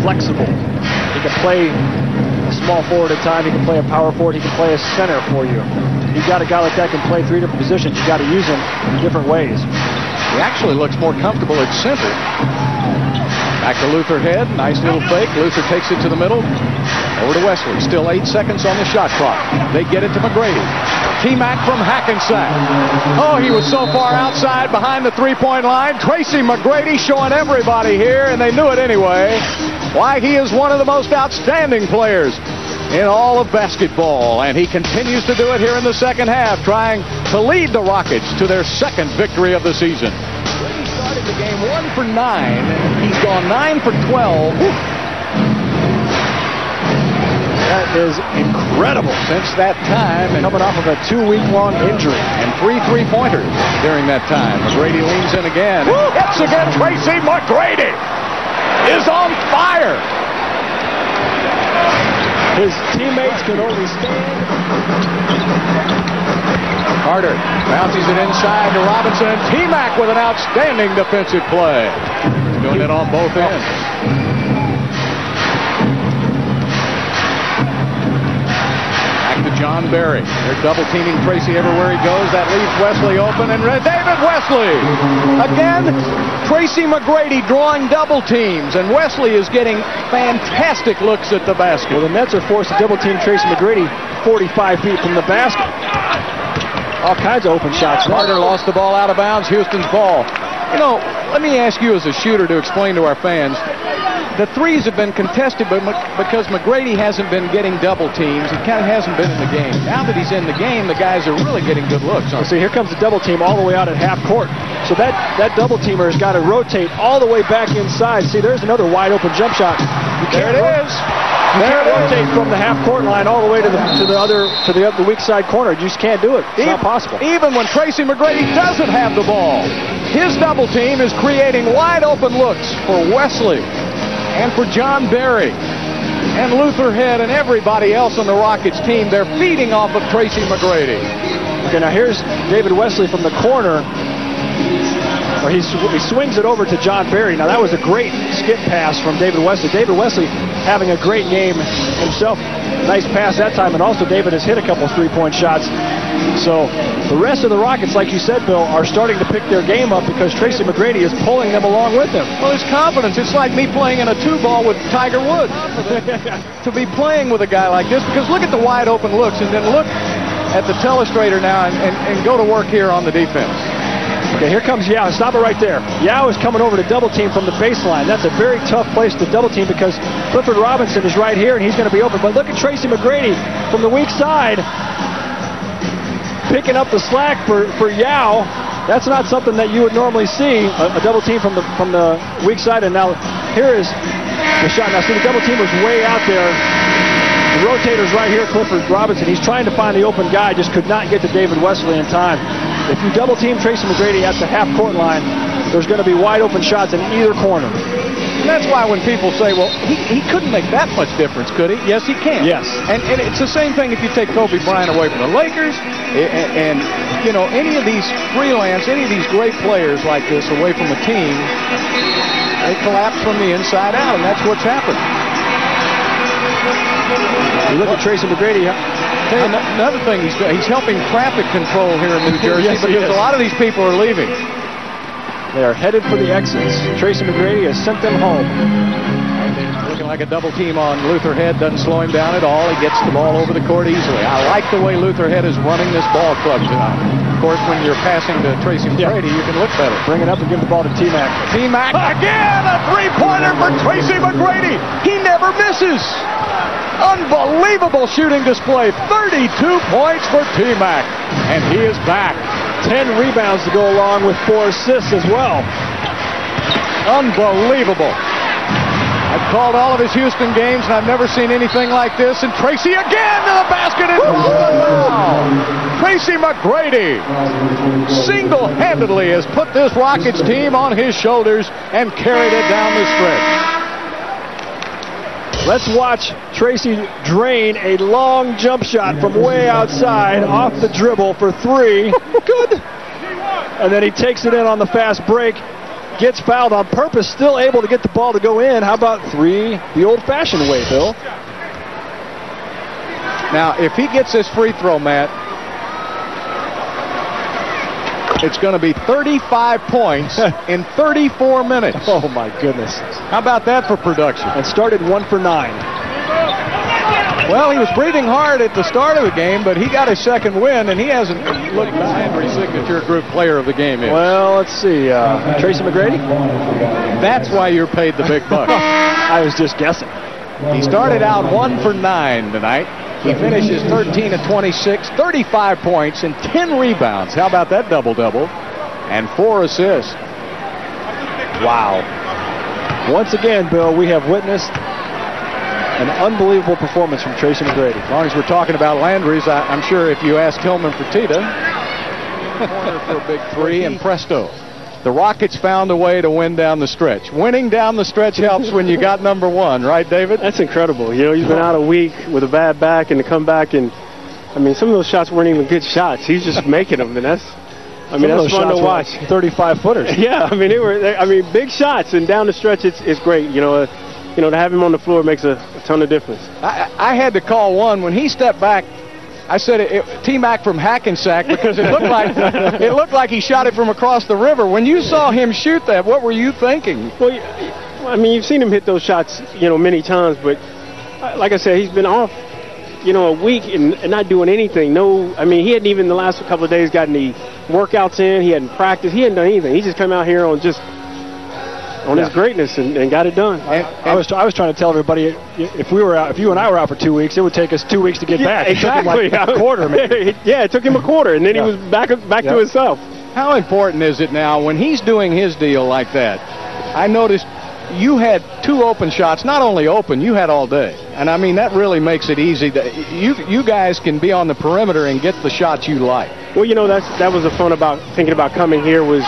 flexible. He can play a small forward at a time. He can play a power forward. He can play a center for you. You've got a guy like that can play 3 different positions. You've got to use him in different ways. He actually looks more comfortable at center. Back to Luther Head. Nice little fake. Luther takes it to the middle. Over to Wesley. Still 8 seconds on the shot clock. They get it to McGrady. T-Mac from Hackensack. Oh, he was so far outside behind the three-point line. Tracy McGrady showing everybody here, and they knew it anyway, why he is one of the most outstanding players in all of basketball. And he continues to do it here in the second half, trying to lead the Rockets to their second victory of the season. He started the game 1 for 9, and he's gone 9 for 12. That is incredible. Since that time, and coming off of a 2-week-long injury. And 3 3-pointers during that time. McGrady leans in again. Hits again. Tracy McGrady is on fire. His teammates can only stand. Carter bounces it inside to Robinson, and T-Mac with an outstanding defensive play. He's doing it on both ends. John Barry. They're double-teaming Tracy everywhere he goes. That leaves Wesley open, and David Wesley. Again, Tracy McGrady drawing double teams, and Wesley is getting fantastic looks at the basket. Well, the Nets are forced to double-team Tracy McGrady 45 feet from the basket. All kinds of open shots. Carter lost the ball out of bounds. Houston's ball. You know, let me ask you as a shooter to explain to our fans. The threes have been contested, but because McGrady hasn't been getting double teams, he kind of hasn't been in the game. Now that he's in the game, the guys are really getting good looks. See, here comes the double team all the way out at half court. So that double teamer has got to rotate all the way back inside. See, there's another wide open jump shot. There it is. You can't rotate from the half court line all the way to the weak side corner. You just can't do it. It's not possible. Even when Tracy McGrady doesn't have the ball, his double team is creating wide open looks for Wesley and for John Barry and Luther Head and everybody else on the Rockets team. They're feeding off of Tracy McGrady. Okay, now here's David Wesley from the corner. Or he swings it over to John Barry. Now that was a great skip pass from David Wesley. David Wesley having a great game himself. Nice pass that time, and also David has hit a couple 3-point shots. So the rest of the Rockets, like you said, Bill, are starting to pick their game up because Tracy McGrady is pulling them along with him. Well, his confidence, it's like me playing in a 2-ball with Tiger Woods. To be playing with a guy like this, because look at the wide open looks, and then look at the telestrator now and go to work here on the defense. Okay, here comes Yao. Stop it right there. Yao is coming over to double team from the baseline. That's a very tough place to double team because Clifford Robinson is right here and he's going to be open. But look at Tracy McGrady from the weak side picking up the slack for Yao. That's not something that you would normally see, a double team from the weak side. And now here is the shot. Now see, the double teamer's way out there. The rotator's right here, Clifford Robinson. He's trying to find the open guy, just could not get to David Wesley in time. If you double team Tracy McGrady at the half court line, there's going to be wide open shots in either corner. And that's why when people say, well, he couldn't make that much difference, could he? Yes, he can. Yes. And it's the same thing if you take Kobe Bryant away from the Lakers and you know, any of these great players like this away from a team, they collapse from the inside out, and that's what's happened. You look at Tracy McGrady. Tell you another thing, he's helping traffic control here in New Jersey yes, because a lot of these people are leaving. They are headed for the exits. Tracy McGrady has sent them home. Looking like a double team on Luther Head. Doesn't slow him down at all. He gets the ball over the court easily. I like the way Luther Head is running this ball club tonight. Of course, when you're passing to Tracy McGrady, you can look better. Bring it up and give the ball to T-Mac. T-Mac again, a three-pointer for Tracy McGrady. He never misses. Unbelievable shooting display. 32 points for T-Mac. And he is back. 10 rebounds to go along with 4 assists as well. Unbelievable. I've called all of his Houston games, and I've never seen anything like this. And Tracy again to the basket. And wow. Tracy McGrady single-handedly has put this Rockets team on his shoulders and carried it down the stretch. Let's watch Tracy drain a long jump shot from way outside off the dribble for 3. Good. And then he takes it in on the fast break. gets fouled on purpose, still able to get the ball to go in. How about 3 the old-fashioned way, Bill? Now, if he gets this free throw, Matt, it's going to be 35 points in 34 minutes. Oh, my goodness. How about that for production? And started 1 for 9. Well, he was breathing hard at the start of the game, but he got his second win, and he hasn't looked back. Henry's signature group player of the game is. Well, let's see. Tracy McGrady? That's why you're paid the big bucks. I was just guessing. He started out 1 for 9 tonight. He finishes 13 of 26, 35 points, and 10 rebounds. How about that double-double? And 4 assists. Wow. Once again, Bill, we have witnessed an unbelievable performance from Tracy McGrady. As long as we're talking about Landry's, I'm sure if you ask Tillman Fertitta, corner for a big 3, and presto. The Rockets found a way to win down the stretch. Winning down the stretch helps when you got number 1, right, David? That's incredible. You know, he's been out a week with a bad back, and to come back and, I mean, some of those shots weren't even good shots. He's just making them, and that's fun to watch. 35-footers. Yeah, I mean, big shots, and down the stretch, it's great. You know, to have him on the floor makes a ton of difference. I had to call one when he stepped back. I said T-Mac from Hackensack because it looked like he shot it from across the river. When you saw him shoot that, what were you thinking? Well, I mean, you've seen him hit those shots, many times, but like I said, he's been off, a week and not doing anything. No, I mean, he hadn't even the last couple of days gotten any workouts in. He hadn't practiced. He hadn't done anything. He just come out here on his greatness and got it done. I was trying to tell everybody if you and I were out for 2 weeks, it would take us 2 weeks to get back. Exactly. It took him like a quarter, maybe. Yeah, it took him a quarter, and then he was back to himself. How important is it now when he's doing his deal like that? I noticed you had 2 open shots. Not only open, you had all day, and I mean that really makes it easy. You guys can be on the perimeter and get the shots you like. Well, that was the fun about thinking about coming here was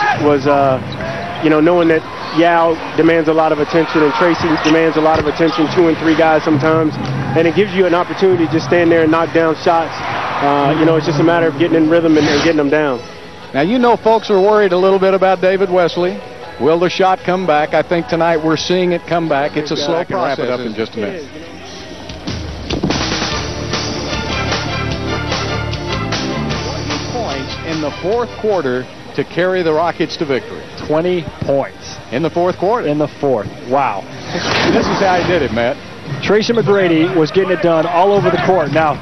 knowing that Yao demands a lot of attention and Tracy demands a lot of attention, 2 and 3 guys sometimes, and it gives you an opportunity to just stand there and knock down shots. It's just a matter of getting in rhythm and getting them down. Now, folks are worried a little bit about David Wesley. Will the shot come back? I think tonight we're seeing it come back. It's a slow process. Wrap it up in just a minute. 20 points in the fourth quarter to carry the Rockets to victory. 20 points. In the fourth quarter? In the fourth. Wow. This is how he did it, Matt. Tracy McGrady was getting it done all over the court. Now,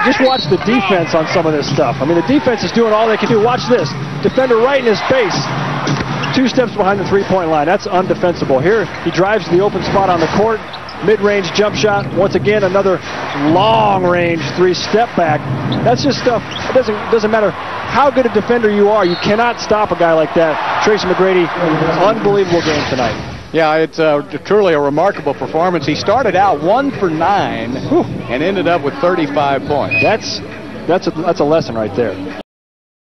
just watch the defense on some of this stuff. I mean, the defense is doing all they can do. Watch this. Defender right in his face. 2 steps behind the three-point line. That's undefensible. Here, he drives to the open spot on the court. Mid-range jump shot. Once again, another long-range 3-step back. That's just stuff. It doesn't matter how good a defender you are. You cannot stop a guy like that. Tracy McGrady, unbelievable game tonight. Yeah, it's truly a remarkable performance. He started out 1 for 9 and ended up with 35 points. That's a lesson right there.